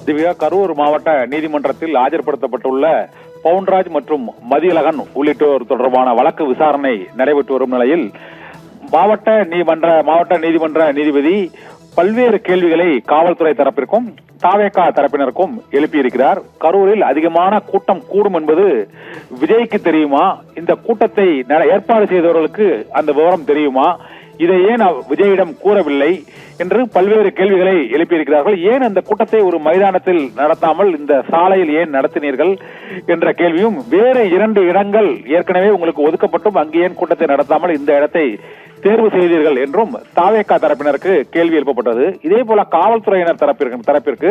திவ்யா, கரூர் மாவட்ட நீதிமன்றத்தில் ஆஜர்படுத்தப்பட்டுள்ள பவுன்ராஜ் மற்றும் மதியழகன் உள்ளிட்டோர் தொடர்பான வழக்கு விசாரணை நடைபெற்று வரும் நிலையில் மாவட்ட நீதிமன்ற நீதிபதி பல்வேறு கேள்விகளை காவல்துறை தரப்பிற்கும் தாவேகா தரப்பினருக்கும் எழுப்பியிருக்கிறார். கரூரில் அதிகமான கூட்டம் கூடும் என்பது விஜய்க்கு தெரியுமா? இந்த கூட்டத்தை ஏற்பாடு செய்தவர்களுக்கு அந்த விவரம் தெரியுமா? இதை ஏன் விஜயிடம் கூறவில்லை என்று பல்வேறு கேள்விகளை எழுப்பியிருக்கிறார்கள். ஏன் அந்த கூட்டத்தை ஒரு மைதானத்தில் நடத்தாமல் இந்த சாலையில் ஏன் நடத்தினீர்கள் என்ற கேள்வியும், வேறு 2 இடங்கள் ஏற்கனவே உங்களுக்கு ஒதுக்கப்பட்டும் அங்கே ஏன் கூட்டத்தை நடத்தாமல் இந்த இடத்தை தேர்வு செய்தீர்கள் என்றும் தாவேகா தரப்பினருக்கு கேள்வி எழுப்பப்பட்டது. இதே போல காவல்துறையினர் தரப்பிற்கு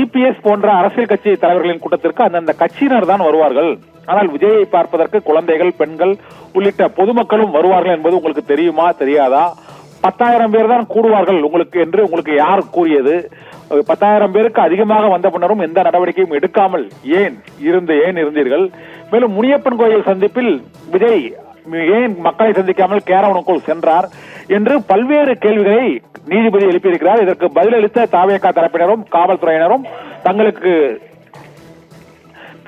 இபிஎஸ் போன்ற அரசியல் கட்சி தலைவர்களின் கூட்டத்திற்கு அந்தந்த கட்சியினர் தான் வருவார்கள், ஆனால் விஜயை பார்ப்பதற்கு குழந்தைகள், பெண்கள் உள்ளிட்ட பொதுமக்களும் வருவார்கள் என்பது உங்களுக்கு தெரியுமா, தெரியாதா? 10,000 பேர் தான் கூடுவார்கள் உங்களுக்கு யார் கூறியது? 10,000 பேருக்கு அதிகமாக வந்த பின்னரும் எந்த நடவடிக்கையும் எடுக்காமல் ஏன் இருந்தீர்கள்? மேலும் முனியப்பன் கோயில் சந்திப்பில் விஜய் ஏன் மக்களை சந்திக்காமல் கேரவனுக்குள் சென்றார் என்று பல்வேறு கேள்விகளை நீதிபதி எழுப்பியிருக்கிறார். இதற்கு பதிலளித்த தாவேகா தரப்பினரும் காவல்துறையினரும் தங்களுக்கு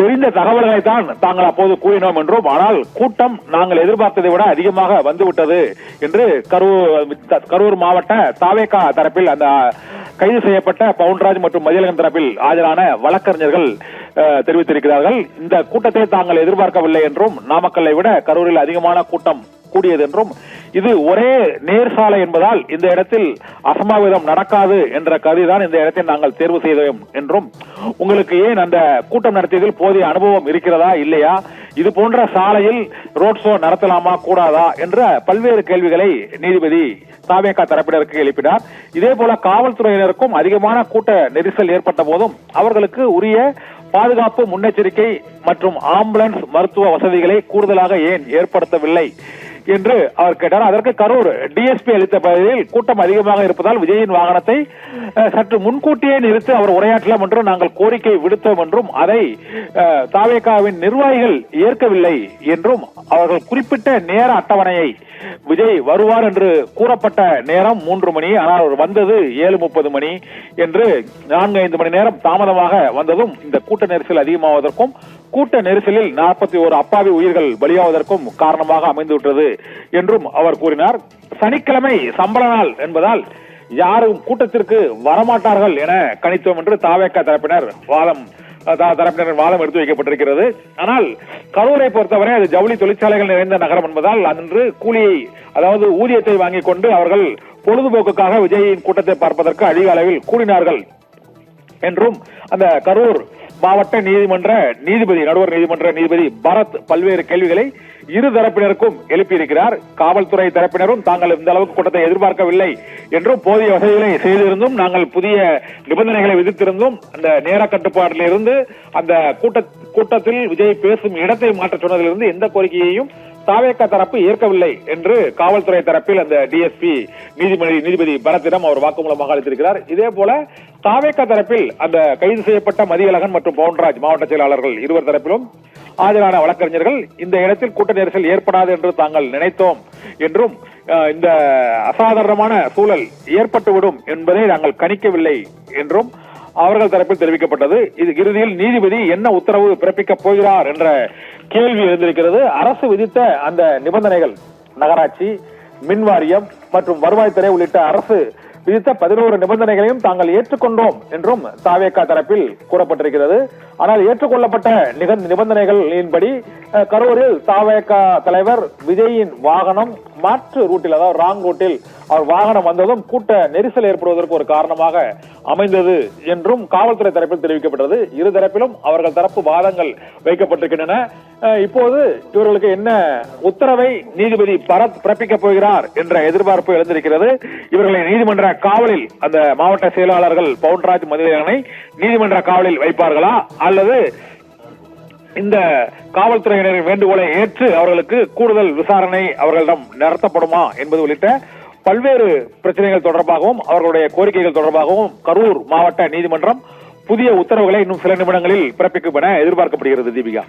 தெரிந்த தகவல்களை தான் தாங்கள் அப்போது கூறினோம் என்றும், ஆனால் கூட்டம் நாங்கள் எதிர்பார்த்ததை விட அதிகமாக வந்துவிட்டது என்று கரூர் மாவட்ட தாவேகா தரப்பில் அந்த கைது செய்யப்பட்ட பவுன்ராஜ் மற்றும் மதியழகன் தரப்பில் ஆஜரான வழக்கறிஞர்கள் தெரிவித்திருக்கிறார்கள். இந்த கூட்டத்தை தாங்கள் எதிர்பார்க்கவில்லை என்றும், நாமக்கல்லை விட கரூரில் அதிகமான கூட்டம் கூடியது என்றும், இது ஒரே நேர் சாலை என்பதால் இந்த இடத்தில் அசம்பாவிதம் நடக்காது என்ற கருதிதான் இந்த இடத்தை நாங்கள் தேர்வு செய்தோம் என்றும், உங்களுக்கு ஏன் அந்த கூட்டம் நடத்தியதில் போதிய அனுபவம் இருக்கிறதா இல்லையா, இது போன்ற சாலையில் ரோட் ஷோ நடத்தலாமா கூடாதா என்ற பல்வேறு கேள்விகளை நீதிபதி தாவேகா தரப்பினருக்கு எழுப்பினார். இதே போல காவல்துறையினருக்கும் அதிகமான கூட்ட நெரிசல் ஏற்பட்ட போதும் அவர்களுக்கு உரிய பாதுகாப்பு முன்னெச்சரிக்கை மற்றும் ஆம்புலன்ஸ் மருத்துவ வசதிகளை கூடுதலாக ஏன் ஏற்படுத்தவில்லை என்று அவர் கேட்டார். அதற்கு கரூர் டிஎஸ்பி அளித்த பதிலில், கூட்டம் அதிகமாக இருப்பதால் விஜயின் வாகனத்தை சற்று முன்கூட்டியே நிறுத்தி அவர் உரையாற்றலாம் என்று நாங்கள் கோரிக்கை விடுத்தோம் என்றும், அதை தாவேகாவின் நிர்வாகிகள் ஏற்கவில்லை என்றும், அவர்கள் குறிப்பிட்ட நேர அட்டவணையை விஜய் வருவார் என்று கூறப்பட்ட நேரம் 3 மணி, ஆனால் அவர் வந்தது 7:30 மணி என்று 4-5 மணி நேரம் தாமதமாக வந்ததும் இந்த கூட்ட நெரிசல் அதிகமாவதற்கும், கூட்ட நெரிசலில் 41 அப்பாவி உயிர்கள் பலியாவதற்கும் காரணமாக அமைந்துவிட்டது என்றும் அவர் கூறினார். சனிக்கிழமை சம்பள நாள் என்பதால் யாரும் கூட்டத்திற்கு வரமாட்டார்கள் என கணித்தோம் என்று தாவேகா தரப்பினர் வாதம் எடுத்து வைக்கப்பட்டிருக்கிறது. ஆனால் கரூரை பொறுத்தவரை அது ஜவுளி தொழிற்சாலைகள் நிறைந்த நகரம் என்பதால் அன்று கூலியை, அதாவது ஊதியத்தை வாங்கிக் கொண்டு அவர்கள் பொழுதுபோக்குக்காக விஜயின் கூட்டத்தை பார்ப்பதற்கு அதிக அளவில் கூடினார்கள் என்றும் அந்த கரூர் மாவட்ட நடுவர் நீதிமன்ற நீதிபதி பரத் பல்வேறு கேள்விகளை இரு தரப்பினருக்கும் எழுப்பியிருக்கிறார். காவல்துறை தரப்பினரும் தாங்கள் இந்த அளவுக்கு கூட்டத்தை எதிர்பார்க்கவில்லை என்றும், போதிய வசதிகளை செய்திருந்தும், நாங்கள் புதிய நிபந்தனைகளை விதித்திருந்தும், அந்த நேர கட்டுப்பாட்டில் இருந்து அந்த கூட்டத்தில் விஜய் பேசும் இடத்தை மாற்ற சொன்னதிலிருந்து எந்த கோரிக்கையையும் தாவேகா தரப்பு ஏற்கவில்லை என்று காவல்துறை தரப்பில் அந்த டிஎஸ்பி நீதிபதி பரத்திடம் அவர் வாக்குமூலமாக அளித்திருக்கிறார். இதே போல தாவேகா தரப்பில் அந்த கைது செய்யப்பட்ட மதியழகன் மற்றும் பவுன்ராஜ் மாவட்ட செயலாளர்கள் இருவர் தரப்பிலும் ஆஜரான வழக்கறிஞர்கள் இந்த இடத்தில் கூட்ட நெரிசல் ஏற்படாது என்று தாங்கள் நினைத்தோம் என்றும், இந்த அசாதாரணமான சூழல் ஏற்பட்டுவிடும் என்பதை நாங்கள் கணிக்கவில்லை என்றும் அவர்கள் தரப்பில் தெரிவிக்கப்பட்டது. இது இறுதியில் நீதிபதி என்ன உத்தரவு பிறப்பிக்கப் போகிறார் என்ற கேள்வி எழுந்திருக்கிறது. அரசு விதித்த அந்த நிபந்தனைகள், நகராட்சி, மின்வாரியம் மற்றும் வருவாய்த்துறை உள்ளிட்ட அரசு விதித்த 11 நிபந்தனைகளையும் தாங்கள் ஏற்றுக்கொண்டோம் என்றும் தாவேகா தரப்பில் கூறப்பட்டிருக்கிறது. ஆனால் ஏற்றுக்கொள்ளப்பட்ட நிபந்தனைகளின்படி கரூரில் தாவேகா தலைவர் விஜயின் வாகனம் மாற்று ரூட்டில், அதாவது ராங் ரூட்டில் அவர் வாகனம் வந்ததும் கூட்ட நெரிசல் ஏற்படுவதற்கு ஒரு காரணமாக அமைந்தது என்றும் காவல்துறை தரப்பில் தெரிவிக்கப்பட்டது. இரு தரப்பிலும் அவர்கள் தரப்பு வாதங்கள் வைக்கப்பட்டிருக்கின்றன. இப்போது இவர்களுக்கு என்ன உத்தரவை நீதிபதி பரத் பிறப்பிக்கப் போகிறார் என்ற எதிர்பார்ப்பு எழுந்திருக்கிறது. இவர்களை நீதிமன்ற காவலில், அந்த மாவட்ட செயலாளர்கள் பவுன்ராஜ் மதியழகனை நீதிமன்ற காவலில் வைப்பார்களா, அல்லது இந்த காவல்துறையினரின் வேண்டுகோளை ஏற்று அவர்களுக்கு கூடுதல் விசாரணை அவர்களிடம் நடத்தப்படுமா என்பது உள்ளிட்ட பல்வேறு பிரச்சனைகள் தொடர்பாகவும் அவர்களுடைய கோரிக்கைகள் தொடர்பாகவும் கரூர் மாவட்ட நீதிமன்றம் புதிய உத்தரவுகளை இன்னும் சில நிமிடங்களில் பிறப்பிக்கும் என எதிர்பார்க்கப்படுகிறது. தீபிகா.